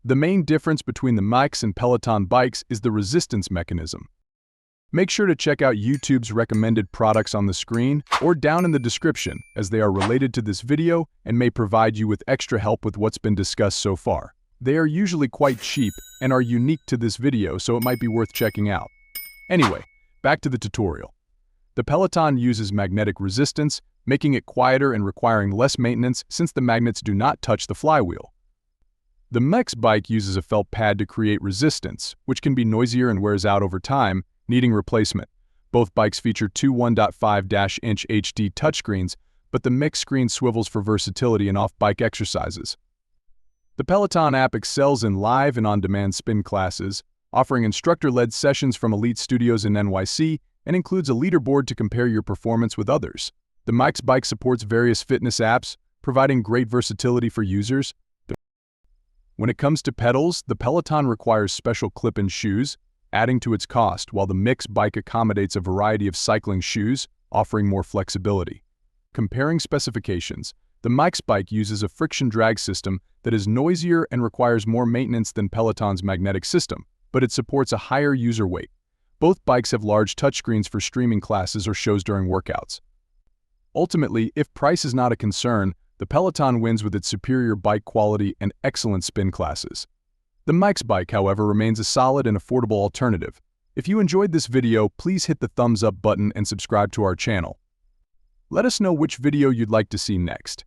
The main difference between the MYX and Peloton bikes is the resistance mechanism. Make sure to check out YouTube's recommended products on the screen or down in the description, as they are related to this video and may provide you with extra help with what's been discussed so far. They are usually quite cheap and are unique to this video, so it might be worth checking out. Anyway, back to the tutorial. The Peloton uses magnetic resistance, making it quieter and requiring less maintenance since the magnets do not touch the flywheel. The MYX bike uses a felt pad to create resistance, which can be noisier and wears out over time, needing replacement. Both bikes feature two 1.5-inch HD touchscreens, but the MYX screen swivels for versatility in off-bike exercises. The Peloton app excels in live and on-demand spin classes, offering instructor-led sessions from elite studios in NYC and includes a leaderboard to compare your performance with others. The MYX bike supports various fitness apps, providing great versatility for users. When it comes to pedals, the Peloton requires special clip-in shoes, adding to its cost, while the MYX bike accommodates a variety of cycling shoes, offering more flexibility. Comparing specifications, the MYX bike uses a friction drag system that is noisier and requires more maintenance than Peloton's magnetic system, but it supports a higher user weight. Both bikes have large touchscreens for streaming classes or shows during workouts. Ultimately, if price is not a concern, the Peloton wins with its superior bike quality and excellent spin classes. The MYX bike, however, remains a solid and affordable alternative. If you enjoyed this video, please hit the thumbs up button and subscribe to our channel. Let us know which video you'd like to see next.